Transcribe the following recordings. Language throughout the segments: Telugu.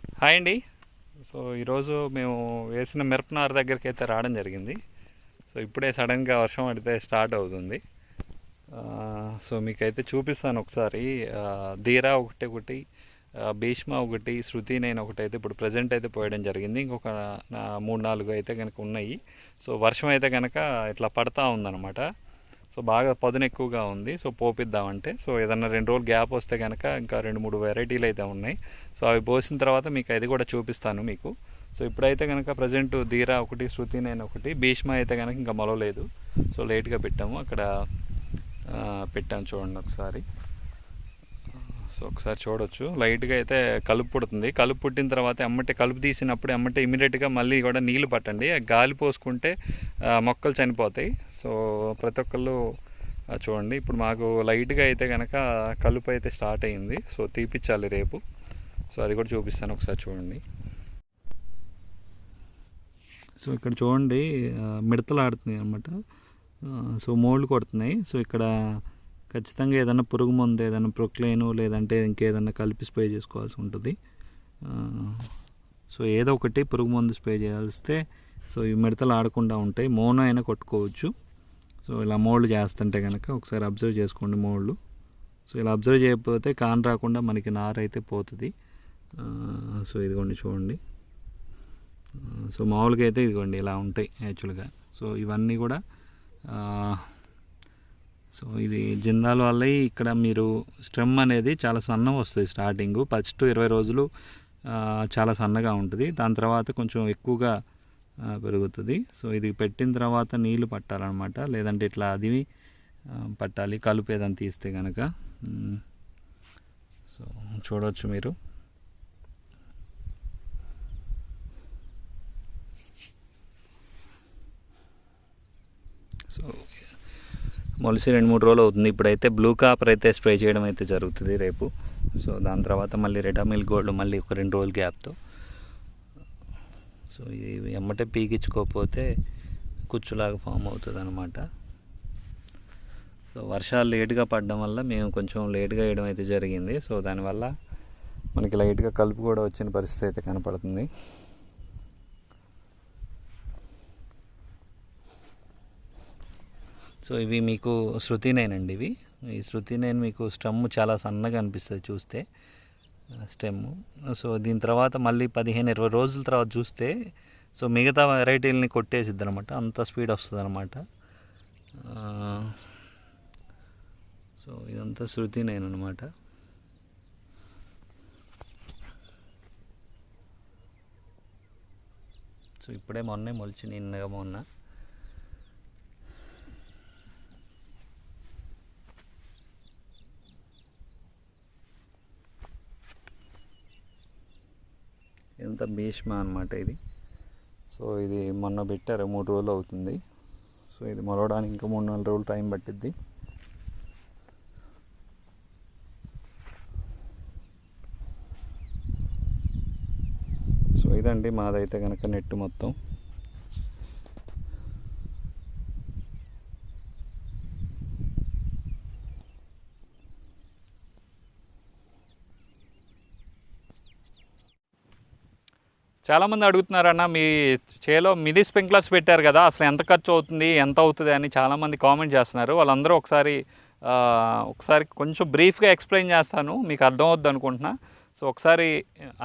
హాయ్ అండి. సో ఈరోజు మేము వేసిన మిరపనారు దగ్గరికి అయితే రావడం జరిగింది. సో ఇప్పుడే సడన్గా వర్షం పడితే స్టార్ట్ అవుతుంది. సో మీకైతే చూపిస్తాను ఒకసారి. ధీరా ఒకటి, భీష్మ ఒకటి, శృతి నేను ఒకటి అయితే ఇప్పుడు ప్రజెంట్ అయితే పోయడం జరిగింది. ఇంకొక 3-4 అయితే కనుక ఉన్నాయి. సో వర్షం అయితే కనుక ఇట్లా పడతా ఉందన్నమాట. సో బాగా పదును ఎక్కువగా ఉంది. సో పోపిద్దామంటే సో ఏదన్నా 2 రోజులు గ్యాప్ వస్తే కనుక ఇంకా 2-3 వెరైటీలు అయితే ఉన్నాయి. సో అవి పోసిన తర్వాత మీకు అది కూడా చూపిస్తాను మీకు. సో ఇప్పుడైతే కనుక ప్రజెంట్ ధీరా ఒకటి, శృతి నేను ఒకటి, భీష్మ అయితే కనుక ఇంకా మొలవలేదు. సో లేట్గా పెట్టాము అక్కడ పెట్టాము చూడండి ఒకసారి. సో ఒకసారి చూడొచ్చు, లైట్గా అయితే కలుపు పుడుతుంది. కలుపు పుట్టిన తర్వాత ఎమ్మటే కలుపు తీసినప్పుడు ఎమ్మటే ఇమీడియట్గా మళ్ళీ కూడా నీళ్లు పట్టండి. గాలి పోసుకుంటే మొక్కలు చనిపోతాయి. సో ప్రతి ఒక్కళ్ళు చూడండి. ఇప్పుడు మాకు లైట్గా అయితే కనుక కలుపు అయితే స్టార్ట్ అయ్యింది. సో తీపిచ్చాలి రేపు. సో అది కూడా చూపిస్తాను ఒకసారి చూడండి. సో ఇక్కడ చూడండి మిడతలు ఆడుతున్నాయి అన్నమాట. సో మోళ్ళు కొడుతున్నాయి. సో ఇక్కడ ఖచ్చితంగా ఏదైనా పురుగు మందు, ఏదైనా ప్రొక్లైను లేదంటే ఇంకేదైనా కలిపి స్ప్రే చేసుకోవాల్సి ఉంటుంది. సో ఏదో ఒకటి పురుగు మందు స్ప్రే చేయాల్స్తే సో ఈ మిడతలు ఆడకుండా ఉంటాయి. మోనో అయినా కొట్టుకోవచ్చు. సో ఇలా మోళ్ళు చేస్తుంటే కనుక ఒకసారి అబ్జర్వ్ చేసుకోండి మోళ్ళు. సో ఇలా అబ్జర్వ్ చేయకపోతే కాన్ రాకుండా మనకి నార అయితే పోతుంది. సో ఇదిగోండి చూడండి. సో మామూలుగా అయితే ఇదిగోండి ఇలా ఉంటాయి యాక్చువల్గా. సో ఇవన్నీ కూడా సో ఇది జిందాల్ వల్ల ఇక్కడ మీరు స్టెమ్ అనేది చాలా సన్నగా వస్తుంది. స్టార్టింగ్ ఫస్ట్ 20 రోజులు చాలా సన్నగా ఉంటుంది. దాని తర్వాత కొంచెం ఎక్కువగా పెరుగుతుంది. సో ఇది పెట్టిన తర్వాత నీళ్లు పట్టాలన్నమాట, లేదంటే ఇట్లా అది పట్టాలి కలుపు ఏదైనా తీస్తే కనుక. సో చూడవచ్చు మీరు. సో మొలిసి 2-3 రోజులు అవుతుంది. ఇప్పుడైతే బ్లూ కాపర్ అయితే స్ప్రే చేయడం అయితే జరుగుతుంది రేపు. సో దాని తర్వాత మళ్ళీ రెడామిల్ గోల్డ్ మళ్ళీ ఒక 2 రోజుల గ్యాప్తో. సో ఇవి ఎమ్మటే పీకించుకోకపోతే కుచ్చులాగా ఫామ్ అవుతుంది అనమాట. సో వర్షాలు లేట్గా పడడం వల్ల మేము కొంచెం లేట్గా వేయడం అయితే జరిగింది. సో దానివల్ల మనకి లైట్గా కలుపు కూడా వచ్చిన పరిస్థితి అయితే కనపడుతుంది. సో ఇవి మీకు శృతి నైన్ ఇవి. ఈ శృతి నైన్ మీకు స్టెమ్ చాలా సన్నగా అనిపిస్తుంది చూస్తే స్టెమ్. సో దీని తర్వాత మళ్ళీ 15-20 రోజుల తర్వాత చూస్తే సో మిగతా వెరైటీలని కొట్టేసిద్ది అనమాట. అంత స్పీడ్ వస్తుంది అనమాట. సో ఇదంతా శృతి నైన్ అనమాట. సో ఇప్పుడే మొలిచి నిన్నగా మొన్న. ఇదంతా భీష్మ అనమాట ఇది. సో ఇది మొన్న పెట్టారు, 3 రోజులు అవుతుంది. సో ఇది మొలవడానికి ఇంకా 3-4 రోజులు టైం పట్టిద్ది. సో ఇదండి మాదైతే కనుక నెట్ మొత్తం. చాలామంది అడుగుతున్నారన్న, మీ చేలో మినీ స్ప్రింక్లర్స్ పెట్టారు కదా, అసలు ఎంత ఖర్చు అవుతుంది, ఎంత అవుతుంది అని చాలామంది కామెంట్ చేస్తున్నారు. వాళ్ళందరూ ఒకసారి కొంచెం బ్రీఫ్గా ఎక్స్ప్లెయిన్ చేస్తాను, మీకు అర్థం అవుద్ది అనుకుంటున్నా. సో ఒకసారి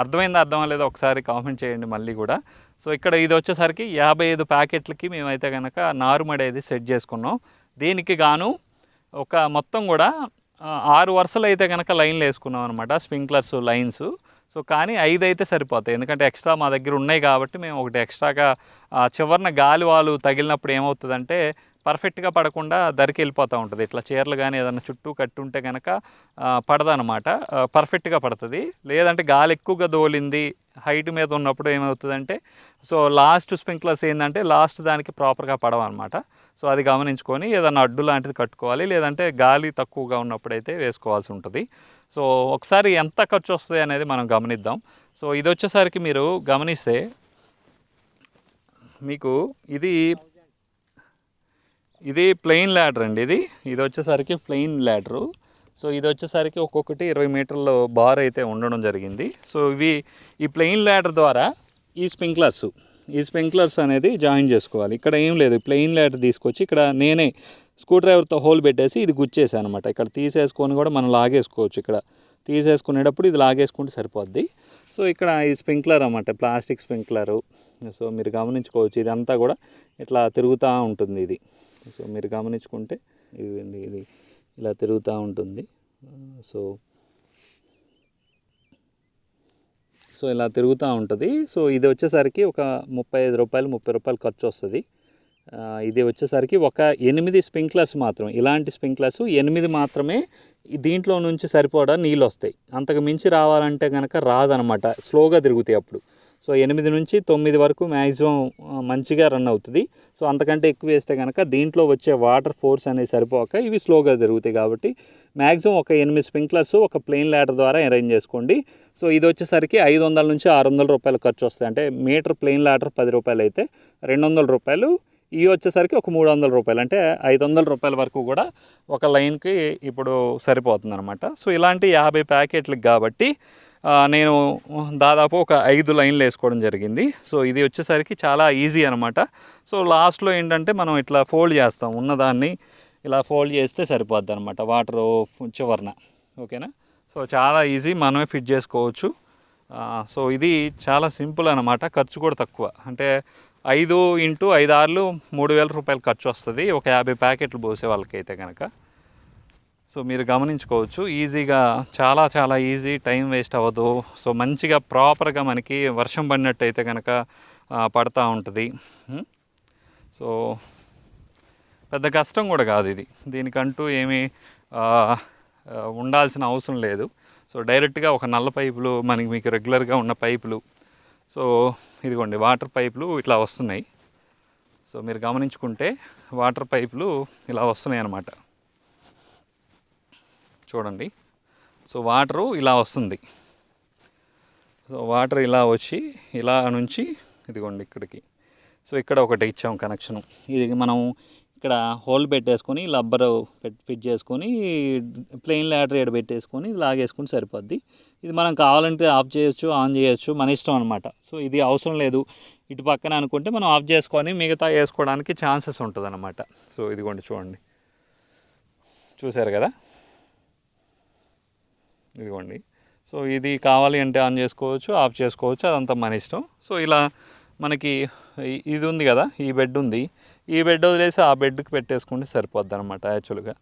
అర్థమైందా అర్థం లేదో ఒకసారి కామెంట్ చేయండి మళ్ళీ కూడా. సో ఇక్కడ ఇది వచ్చేసరికి 55 ప్యాకెట్లకి మేమైతే కనుక నారుమడి అయితే సెట్ చేసుకున్నాం. దీనికి గాను ఒక మొత్తం కూడా 6 వరుసలు అయితే కనుక లైన్లు వేసుకున్నాం అనమాట, స్ప్రింక్లర్స్ లైన్స్. సో కానీ 5 అయితే సరిపోతాయి, ఎందుకంటే ఎక్స్ట్రా మా దగ్గర ఉన్నాయి కాబట్టి మేము ఒకటి ఎక్స్ట్రాగా చివరిన గాలి వాలు తగిలినప్పుడు ఏమవుతుందంటే పర్ఫెక్ట్గా పడకుండా దరికి వెళ్ళిపోతూ ఉంటుంది. ఇట్లా చీరలు కానీ ఏదైనా చుట్టూ కట్టుంటే కనుక పడదనమాట, పర్ఫెక్ట్గా పడుతుంది. లేదంటే గాలి ఎక్కువగా దోలింది హైట్ మీద ఉన్నప్పుడు ఏమవుతుందంటే సో లాస్ట్ స్ప్రింక్లర్స్ ఏంటంటే లాస్ట్ దానికి ప్రాపర్గా పడవన్నమాట. సో అది గమనించుకొని ఏదైనా అడ్డు లాంటిది కట్టుకోవాలి, లేదంటే గాలి తక్కువగా ఉన్నప్పుడైతే వేసుకోవాల్సి ఉంటుంది. సో ఒకసారి ఎంత ఖర్చు వస్తుంది అనేది మనం గమనిద్దాం. సో ఇది వచ్చేసరికి మీరు గమనిస్తే మీకు ఇది ప్లెయిన్ ల్యాడర్ అండి. ఇది వచ్చేసరికి ప్లెయిన్ ల్యాడరు. సో ఇది వచ్చేసరికి ఒక్కొక్కటి 20 మీటర్ల బార్ అయితే ఉండడం జరిగింది. సో ఇవి ఈ ప్లెయిన్ ల్యాడర్ ద్వారా ఈ స్ప్రింక్లర్స్ అనేది జాయిన్ చేసుకోవాలి. ఇక్కడ ఏం లేదు, ప్లెయిన్ ల్యాడర్ తీసుకొచ్చి ఇక్కడ నేనే స్క్రూ డ్రైవర్తో హోల్ పెట్టేసి ఇది గుచ్చేసాను అనమాట. ఇక్కడ తీసేసుకొని కూడా మనం లాగేసుకోవచ్చు. ఇక్కడ తీసేసుకునేటప్పుడు ఇది లాగేసుకుంటే సరిపోద్ది. సో ఇక్కడ ఈ స్ప్రింక్లర్ అన్నమాట, ప్లాస్టిక్ స్ప్రింక్లరు. సో మీరు గమనించుకోవచ్చు, ఇదంతా కూడా ఇట్లా తిరుగుతూ ఉంటుంది ఇది. సో మీరు గమనించుకుంటే ఇది ఇలా తిరుగుతూ ఉంటుంది. సో ఇలా తిరుగుతూ ఉంటుంది. సో ఇది వచ్చేసరికి ఒక 35 రూపాయలు 30 రూపాయలు ఖర్చు వస్తుంది. ఇది వచ్చేసరికి ఒక 8 స్ప్రింక్లర్స్ మాత్రమే, ఇలాంటి స్ప్రింక్లర్స్ 8 మాత్రమే దీంట్లో నుంచి సరిపడా నీళ్ళు వస్తాయి. అంతకు మించి రావాలంటే కనుక రాదనమాట, స్లోగా తిరుగుతాయి అప్పుడు. సో 8 నుంచి 9 వరకు మ్యాక్సిమం మంచిగా రన్ అవుతుంది. సో అంతకంటే ఎక్కువ వేస్తే కనుక దీంట్లో వచ్చే వాటర్ ఫోర్స్ అనేది సరిపోక ఇవి స్లోగా తిరుగుతాయి. కాబట్టి మ్యాక్సిమం ఒక 8 స్ప్రింక్లర్స్ ఒక ప్లెయిన్ ల్యాడర్ ద్వారా అరేంజ్ చేసుకోండి. సో ఇది వచ్చేసరికి 500 నుంచి 600 రూపాయలు ఖర్చు వస్తాయి. అంటే మీటర్ ప్లెయిన్ ల్యాడర్ 10 రూపాయలు అయితే 200 రూపాయలు, ఇవి వచ్చేసరికి ఒక 300 రూపాయలు, అంటే 500 రూపాయల వరకు కూడా ఒక లైన్కి ఇప్పుడు సరిపోతుంది అనమాట. సో ఇలాంటి 50 ప్యాకెట్లకు కాబట్టి నేను దాదాపు ఒక 5 లైన్లు వేసుకోవడం జరిగింది. సో ఇది వచ్చేసరికి చాలా ఈజీ అనమాట. సో లాస్ట్లో ఏంటంటే మనం ఇట్లా ఫోల్డ్ చేస్తాం, ఉన్నదాన్ని ఇలా ఫోల్డ్ చేస్తే సరిపోద్ది అనమాట వాటర్ చివరన. ఓకేనా? సో చాలా ఈజీ, మనమే ఫిట్ చేసుకోవచ్చు. సో ఇది చాలా సింపుల్ అనమాట, ఖర్చు కూడా తక్కువ. అంటే 5 ఇంటూ 5 ఆర్లు 3000 రూపాయలు ఖర్చు వస్తుంది ఒక 50 ప్యాకెట్లు పోసే వాళ్ళకైతే కనుక. సో మీరు గమనించుకోవచ్చు, ఈజీగా చాలా చాలా ఈజీ, టైం వేస్ట్ అవ్వదు. సో మంచిగా ప్రాపర్గా మనకి వర్షం పడినట్టయితే కనుక పడతా ఉంటుంది. సో పెద్ద కష్టం కూడా కాదు ఇది, దీనికంటూ ఏమీ ఉండాల్సిన అవసరం లేదు. సో డైరెక్ట్గా ఒక నల్ల పైపులు మీకు రెగ్యులర్గా ఉన్న పైపులు, సో ఇదిగోండి వాటర్ పైపులు ఇట్లా వస్తున్నాయి. సో మీరు గమనించుకుంటే వాటర్ పైపులు ఇలా వస్తున్నాయి అన్నమాట. చూడండి, సో వాటరు ఇలా వస్తుంది. సో వాటర్ ఇలా వచ్చి ఇలా నుంచి ఇదిగోండి ఇక్కడికి. సో ఇక్కడ ఒకటి ఇచ్చాము కనెక్షను. ఇది మనం ఇక్కడ హోల్ పెట్టేసుకొని రబ్బరు ఫిట్ చేసుకొని ప్లెయిన్ ల్యాడర్ ఏడ పెట్టేసుకొని లాగేసుకుని సరిపోద్ది. ఇది మనం కావాలంటే ఆఫ్ చేయొచ్చు, ఆన్ చేయొచ్చు, మన ఇష్టం అనమాట. సో ఇది అవసరం లేదు, ఇటు పక్కన అనుకుంటే మనం ఆఫ్ చేసుకొని మిగతా వేసుకోవడానికి ఛాన్సెస్ ఉంటుంది అనమాట. సో ఇదిగోండి చూడండి, చూసారు కదా, ఇదిగోండి. సో ఇది కావాలి అంటే ఆన్ చేసుకోవచ్చు, ఆఫ్ చేసుకోవచ్చు, అదంతా మన ఇష్టం. సో ఇలా మనకి ఇది ఉంది కదా, ఈ బెడ్ ఉంది, ఈ బెడ్ వదిలేసి ఆ బెడ్కి పెట్టేసుకుంటే సరిపోద్ది అనమాట యాక్చువల్గా.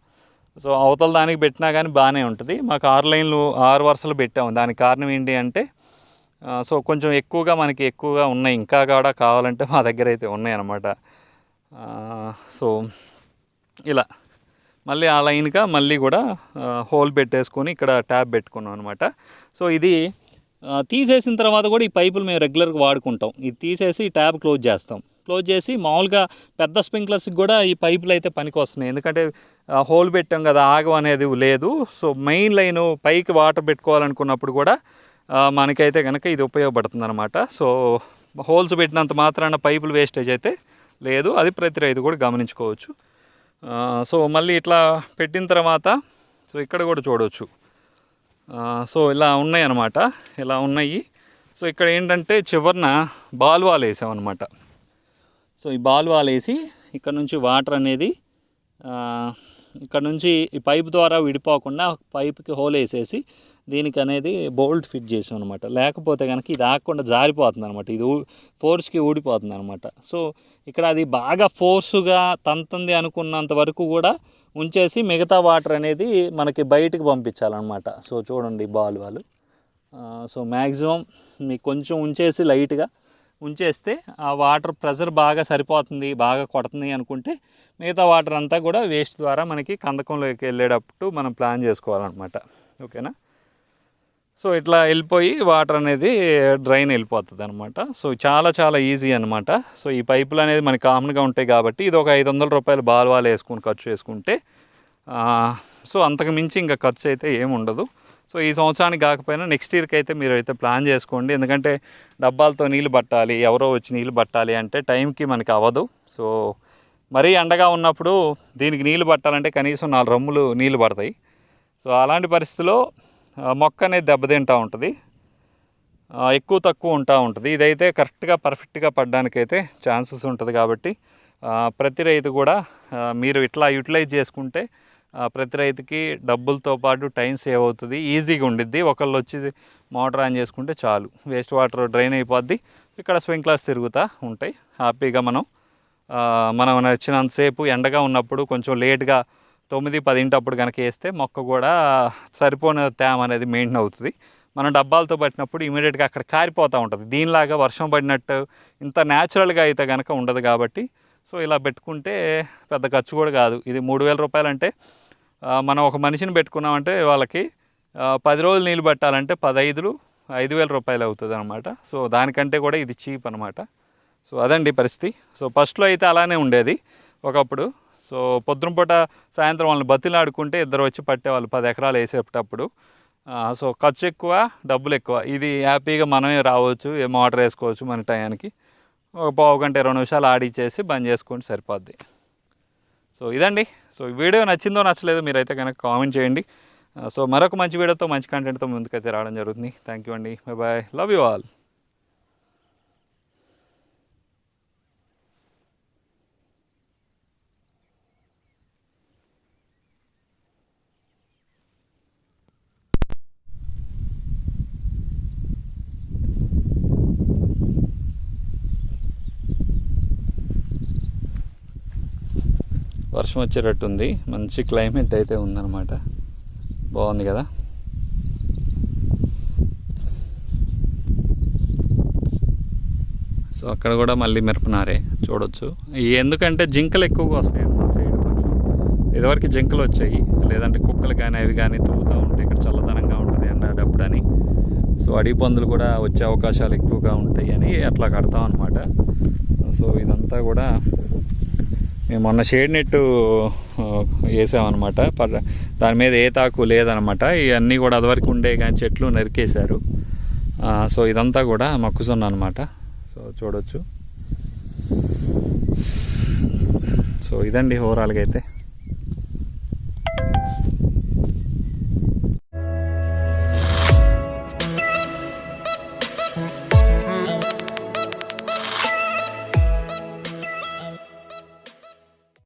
సో అవతల దానికి పెట్టినా కానీ బాగానే ఉంటుంది. మాకు 6 లైన్లు 6 వరుసలు పెట్టాము. దానికి కారణం ఏంటి అంటే సో కొంచెం మనకి ఎక్కువగా ఉన్నాయి, ఇంకా కూడా కావాలంటే మా దగ్గర అయితే ఉన్నాయి అన్నమాట. సో ఇలా మళ్ళీ ఆ లైన్గా మళ్ళీ కూడా హోల్ పెట్టేసుకొని ఇక్కడ ట్యాప్ పెట్టుకున్నాం అనమాట. సో ఇది తీసేసిన తర్వాత కూడా ఈ పైపులు మేము రెగ్యులర్గా వాడుకుంటాం. ఇది తీసేసి ఈ ట్యాప్ క్లోజ్ చేస్తాం. క్లోజ్ చేసి మామూలుగా పెద్ద స్ప్రింక్లర్స్కి కూడా ఈ పైపులు అయితే పనికి వస్తున్నాయి. ఎందుకంటే హోల్ పెట్టాం కదా, ఆగం అనేది లేదు. సో మెయిన్ లైను పైకి వాటర్ పెట్టుకోవాలనుకున్నప్పుడు కూడా మనకైతే కనుక ఇది ఉపయోగపడుతుంది అనమాట. సో హోల్స్ పెట్టినంత మాత్రాన పైపులు వేస్టేజ్ అయితే లేదు, అది ప్రతి రైతు కూడా గమనించుకోవచ్చు. సో మళ్ళీ ఇట్లా పెట్టిన తర్వాత సో ఇక్కడ కూడా చూడవచ్చు. సో ఇలా ఉన్నాయి అన్నమాట, ఇలా ఉన్నాయి. సో ఇక్కడ ఏంటంటే చివరన బాల్ వాల్ వేసామన్నమాట. సో ఈ బాల్ వాల్ వేసి ఇక్కడ నుంచి వాటర్ అనేది ఇక్కడ నుంచి ఈ పైప్ ద్వారా విడిపోకుండా పైప్కి హోల్ వేసేసి దీనికి అనేది బోల్ట్ ఫిట్ చేసాం అనమాట. లేకపోతే కనుక ఇది ఆగకుండా జారిపోతుంది అనమాట, ఇది ఫోర్స్కి ఊడిపోతుంది అనమాట. సో ఇక్కడ అది బాగా ఫోర్సుగా తంతుంది అనుకున్నంత వరకు కూడా ఉంచేసి మిగతా వాటర్ అనేది మనకి బయటికి పంపించాలన్నమాట. సో చూడండి బాల్ వాళ్ళు. సో మ్యాక్సిమం మీకు కొంచెం ఉంచేసి లైట్గా ఉంచేస్తే ఆ వాటర్ ప్రెషర్ బాగా సరిపోతుంది, బాగా కొడుతుంది అనుకుంటే మిగతా వాటర్ అంతా కూడా వేస్ట్ ద్వారా మనకి కందకంలోకి వెళ్ళేటప్పుడు మనం ప్లాన్ చేసుకోవాలన్నమాట. ఓకేనా? సో ఇట్లా వెళ్ళిపోయి వాటర్ అనేది డ్రైన్ వెళ్ళిపోతుంది అనమాట. సో చాలా చాలా ఈజీ అనమాట. సో ఈ పైపులు అనేది మనకి కామన్గా ఉంటాయి కాబట్టి ఇది ఒక 500 రూపాయలు బాల్ వాల్ వేసుకుని ఖర్చు చేసుకుంటే సో అంతకు మించి ఇంకా ఖర్చు అయితే ఏమి ఉండదు. సో ఈ సంవత్సరానికి కాకపోయినా నెక్స్ట్ ఇయర్కి అయితే మీరు అయితే ప్లాన్ చేసుకోండి. ఎందుకంటే డబ్బాలతో నీళ్ళు పట్టాలి, ఎవరో వచ్చి నీళ్ళు పట్టాలి అంటే టైంకి మనకి అవ్వదు. సో మరీ ఎండగా ఉన్నప్పుడు దీనికి నీళ్ళు పట్టాలంటే కనీసం 4 రమ్ములు నీళ్ళు పడతాయి. సో అలాంటి పరిస్థితిలో మొక్క అనేది దెబ్బతింటూ ఉంటుంది, ఎక్కువ తక్కువ ఉంటా ఉంటుంది. ఇదైతే కరెక్ట్గా పర్ఫెక్ట్గా పడడానికైతే ఛాన్సెస్ ఉంటుంది. కాబట్టి ప్రతి రైతు కూడా మీరు ఇట్లా యూటిలైజ్ చేసుకుంటే ప్రతి రైతుకి డబ్బులతో పాటు టైం సేవ్ అవుతుంది, ఈజీగా ఉండిద్ది. ఒకళ్ళు వచ్చి మోటార్ ఆన్ చేసుకుంటే చాలు, వేస్ట్ వాటర్ డ్రైన్ అయిపోద్ది, ఇక్కడ స్ప్రింక్లర్స్ తిరుగుతూ ఉంటాయి. హ్యాపీగా మనం నచ్చినంతసేపు ఎండగా ఉన్నప్పుడు కొంచెం లేట్గా 9-10 అప్పుడు కనుక వేస్తే మొక్క కూడా సరిపోయిన తేమ అనేది మెయింటైన్ అవుతుంది. మనం డబ్బాలతో పట్టినప్పుడు ఇమీడియట్గా అక్కడ కారిపోతూ ఉంటుంది. దీనిలాగా వర్షం పడినట్టు ఇంత న్యాచురల్గా అయితే కనుక ఉండదు. కాబట్టి సో ఇలా పెట్టుకుంటే పెద్ద ఖర్చు కూడా కాదు. ఇది 3,000 రూపాయలు అంటే మనం ఒక మనిషిని పెట్టుకున్నామంటే వాళ్ళకి 10 రోజులు నీళ్ళు పెట్టాలంటే 5,000 రూపాయలు అవుతుంది అనమాట. సో దానికంటే కూడా ఇది చీప్ అనమాట. సో అదండి పరిస్థితి. సో ఫస్ట్లో అయితే అలానే ఉండేది ఒకప్పుడు. సో పొద్దున పూట సాయంత్రం వాళ్ళని బతిలాడుకుంటే ఇద్దరు వచ్చి పట్టేవాళ్ళు 10 ఎకరాలు వేసేటప్పుడు. సో ఖర్చు ఎక్కువ, డబ్బులు ఎక్కువ. ఇది హ్యాపీగా మనమే రావచ్చు, మోటార్ వేసుకోవచ్చు మన టయానికి. ఒక పావు గంట 20 నిమిషాలు ఆడిచ్చేసి బంద్ చేసుకుంటే సరిపోద్ది. సో ఇదండి. సో ఈ వీడియో నచ్చిందో నచ్చలేదో మీరైతే కనుక కామెంట్ చేయండి. సో మరొక మంచి వీడియోతో మంచి కంటెంట్తో ముందుకైతే రావడం జరుగుతుంది. థ్యాంక్ యూ అండి. Bye, love you all. వర్షం వచ్చేటట్టుంది, మంచి క్లైమేట్ అయితే ఉందన్నమాట. బాగుంది కదా. సో అక్కడ కూడా మళ్ళీ మిరపనారే చూడొచ్చు. ఎందుకంటే జింకలు ఎక్కువగా వస్తాయి మా సైడ్. కొంచెం ఇదివరకు జింకలు వచ్చాయి, లేదంటే కుక్కలు కానీ అవి కానీ తూగుతూ ఉంటాయి. ఇక్కడ చల్లదనంగా ఉంటుంది ఎండాడప్పుడని. సో అడవి పందులు కూడా వచ్చే అవకాశాలు ఎక్కువగా ఉంటాయి అని అట్లా కడతాం అనమాట. సో ఇదంతా కూడా మేము మొన్న షేడ్ నెట్ వేసామన్నమాట. దాని మీద ఏ తాకు లేదనమాట. ఇవన్నీ కూడా అదివరకు ఉండే కానీ చెట్లు నరికేశారు. సో ఇదంతా కూడా మొక్కజొన్న అనమాట. సో చూడొచ్చు. సో ఇదండి ఓవరాల్గా అయితే.